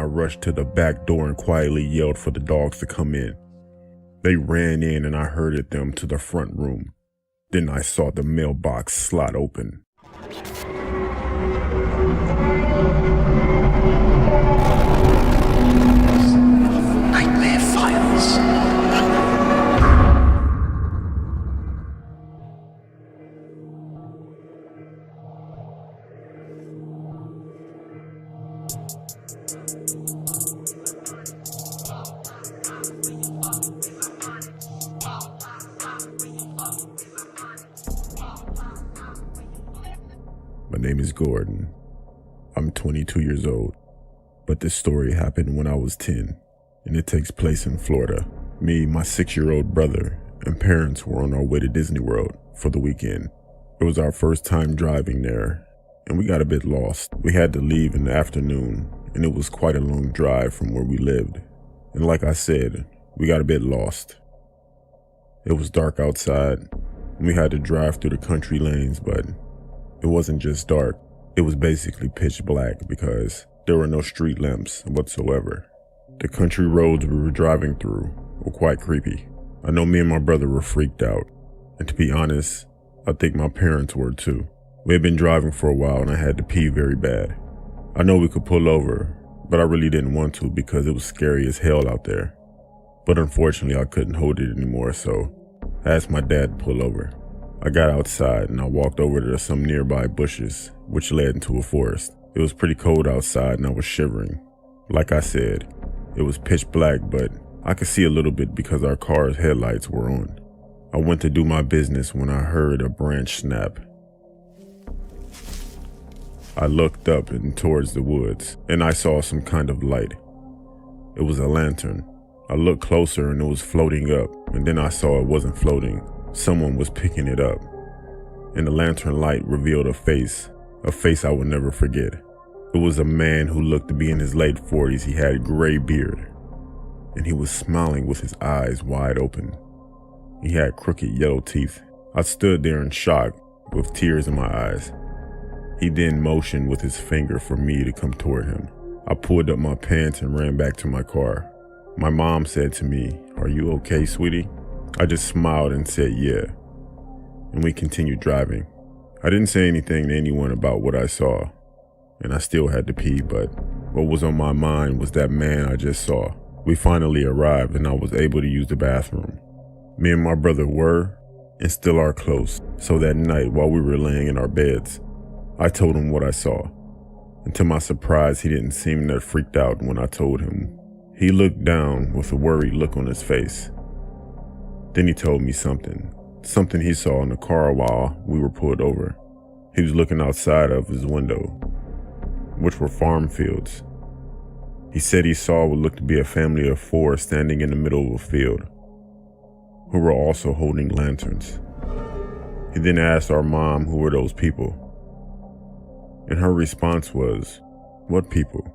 I rushed to the back door and quietly yelled for the dogs to come in. They ran in and I herded them to the front room. Then I saw the mailbox slot open. Nightmare Files. My name is Gordon. I'm 22 years old, but this story happened when I was 10, and it takes place in Florida. Me, my 6-year-old brother, and parents were on our way to Disney World for the weekend. It was our first time driving there, and we got a bit lost. We had to leave in the afternoon, and it was quite a long drive from where we lived. And like I said, we got a bit lost. It was dark outside, and we had to drive through the country lanes, but it wasn't just dark, it was basically pitch black because there were no street lamps whatsoever. The country roads we were driving through were quite creepy. I know me and my brother were freaked out, and to be honest, I think my parents were too. We had been driving for a while and I had to pee very bad. I know we could pull over, but I really didn't want to because it was scary as hell out there. But unfortunately I couldn't hold it anymore, so I asked my dad to pull over. I got outside and I walked over to some nearby bushes, which led into a forest. It was pretty cold outside and I was shivering. Like I said, it was pitch black, but I could see a little bit because our car's headlights were on. I went to do my business when I heard a branch snap. I looked up and towards the woods and I saw some kind of light. It was a lantern. I looked closer and it was floating up, and then I saw it wasn't floating. Someone was picking it up, and the lantern light revealed a face I would never forget. It was a man who looked to be in his late 40s. He had gray beard, and he was smiling with his eyes wide open. He had crooked yellow teeth. I stood there in shock with tears in my eyes. He then motioned with his finger for me to come toward him. I pulled up my pants and ran back to my car. My mom said to me, "Are you okay, sweetie?" I just smiled and said yeah, and we continued driving. I didn't say anything to anyone about what I saw, and I still had to pee, but what was on my mind was that man I just saw. We finally arrived and I was able to use the bathroom. Me and my brother were, and still are close, so that night while we were laying in our beds, I told him what I saw, and to my surprise he didn't seem that freaked out when I told him. He looked down with a worried look on his face. Then he told me something he saw in the car while we were pulled over. He was looking outside of his window, which were farm fields. He said he saw what looked to be a family of 4 standing in the middle of a field, who were also holding lanterns. He then asked our mom who were those people, and her response was, "What people?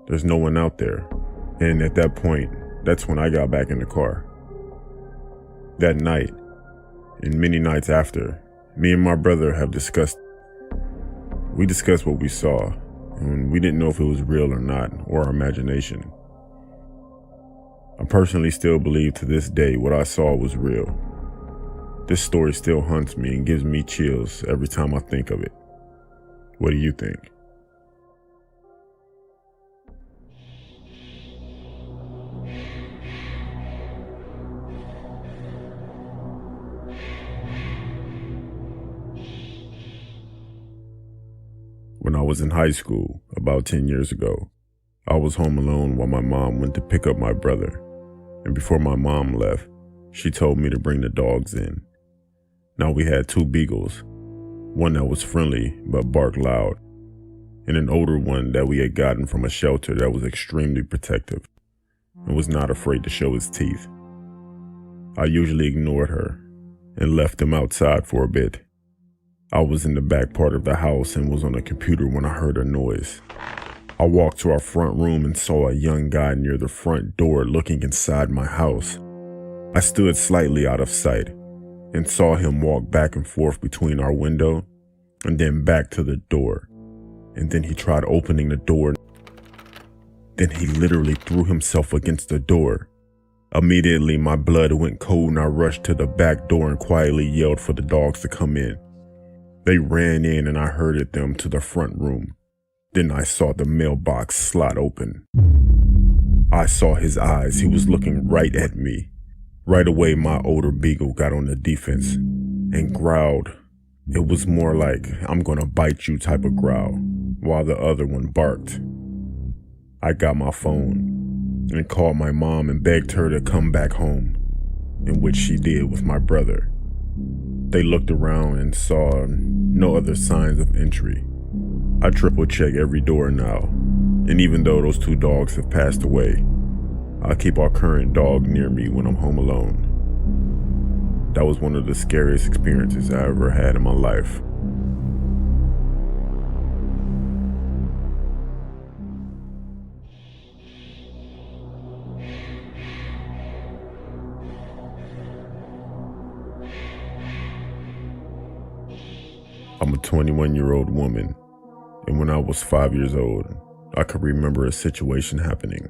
There's no one out there." And at that point, that's when I got back in the car. That night, and many nights after, me and my brother have discussed what we saw, and we didn't know if it was real or not, or our imagination. I personally still believe to this day what I saw was real. This story still haunts me and gives me chills every time I think of it. What do you think? When I was in high school, about 10 years ago, I was home alone while my mom went to pick up my brother. And before my mom left, she told me to bring the dogs in. Now we had 2 beagles, one that was friendly but barked loud, and an older one that we had gotten from a shelter that was extremely protective and was not afraid to show its teeth. I usually ignored her and left them outside for a bit. I was in the back part of the house and was on a computer when I heard a noise. I walked to our front room and saw a young guy near the front door looking inside my house. I stood slightly out of sight and saw him walk back and forth between our window and then back to the door. And then he tried opening the door. Then he literally threw himself against the door. Immediately, my blood went cold and I rushed to the back door and quietly yelled for the dogs to come in. They ran in and I herded them to the front room. Then I saw the mailbox slot open. I saw his eyes. He was looking right at me. Right away, my older beagle got on the defense and growled. It was more like, "I'm gonna bite you" type of growl, while the other one barked. I got my phone and called my mom and begged her to come back home, in which she did with my brother. They looked around and saw no other signs of entry. I triple check every door now, and even though those 2 dogs have passed away, I keep our current dog near me when I'm home alone. That was one of the scariest experiences I ever had in my life. I'm a 21-year-old woman, and when I was 5 years old, I could remember a situation happening.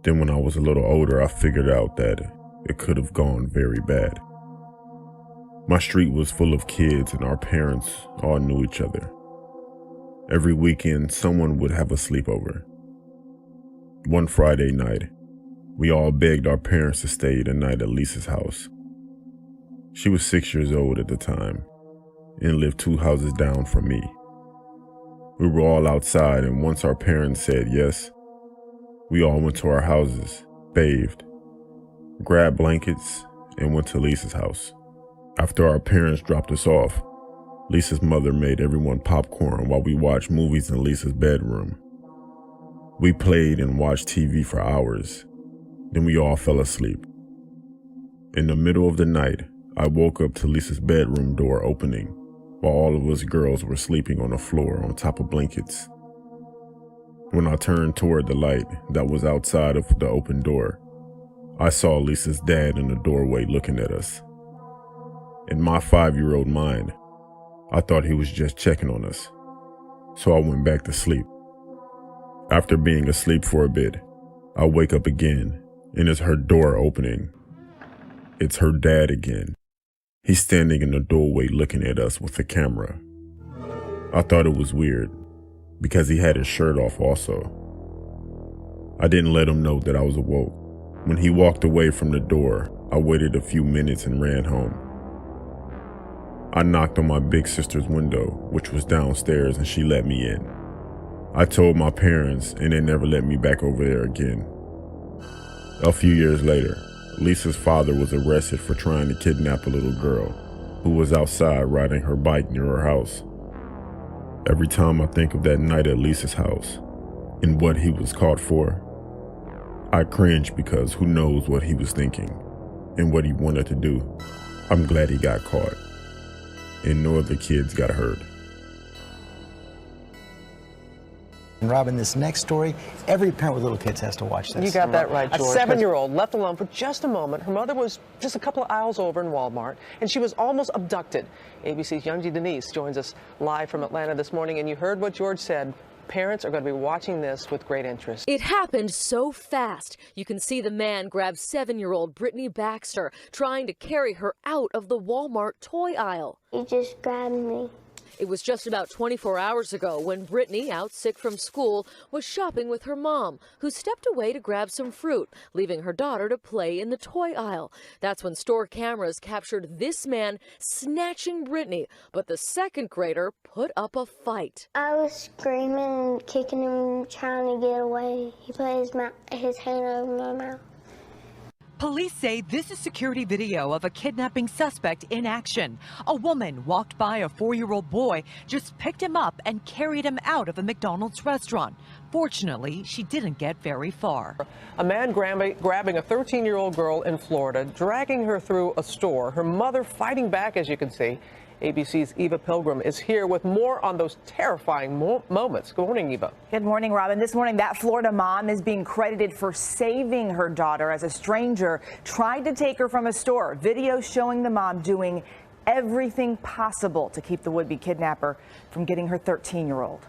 Then when I was a little older, I figured out that it could have gone very bad. My street was full of kids and our parents all knew each other. Every weekend, someone would have a sleepover. One Friday night, we all begged our parents to stay the night at Lisa's house. She was 6 years old at the time and lived 2 houses down from me. We were all outside, and once our parents said yes, we all went to our houses, bathed, grabbed blankets, and went to Lisa's house. After our parents dropped us off, Lisa's mother made everyone popcorn while we watched movies in Lisa's bedroom. We played and watched TV for hours. Then we all fell asleep. In the middle of the night, I woke up to Lisa's bedroom door opening while all of us girls were sleeping on the floor on top of blankets. When I turned toward the light that was outside of the open door, I saw Lisa's dad in the doorway looking at us. In my 5-year-old mind, I thought he was just checking on us, so I went back to sleep. After being asleep for a bit, I wake up again, and it's her door opening. It's her dad again. He's standing in the doorway looking at us with the camera. I thought it was weird, because he had his shirt off also. I didn't let him know that I was awoke. When he walked away from the door, I waited a few minutes and ran home. I knocked on my big sister's window, which was downstairs, and she let me in. I told my parents, and they never let me back over there again. A few years later, Lisa's father was arrested for trying to kidnap a little girl who was outside riding her bike near her house. Every time I think of that night at Lisa's house and what he was caught for, I cringe because who knows what he was thinking and what he wanted to do. I'm glad he got caught and no other kids got hurt. Robin, this next story, every parent with little kids has to watch this. You got that right, George. A 7-year-old left alone for just a moment. Her mother was just a couple of aisles over in Walmart, and she was almost abducted. ABC's Youngji Denise joins us live from Atlanta this morning, and you heard what George said. Parents are going to be watching this with great interest. It happened so fast. You can see the man grab 7-year-old Brittany Baxter, trying to carry her out of the Walmart toy aisle. He just grabbed me. It was just about 24 hours ago when Brittany, out sick from school, was shopping with her mom, who stepped away to grab some fruit, leaving her daughter to play in the toy aisle. That's when store cameras captured this man snatching Brittany, but the second grader put up a fight. I was screaming and kicking him, trying to get away. He put his hand over my mouth. Police say this is security video of a kidnapping suspect in action. A woman walked by a 4-year-old boy, just picked him up and carried him out of a McDonald's restaurant. Fortunately, she didn't get very far. A man grabbing a 13-year-old girl in Florida, dragging her through a store. Her mother fighting back, as you can see. ABC's Eva Pilgrim is here with more on those terrifying moments. Good morning, Eva. Good morning, Robin. This morning, that Florida mom is being credited for saving her daughter as a stranger tried to take her from a store. Video showing the mom doing everything possible to keep the would-be kidnapper from getting her 13-year-old.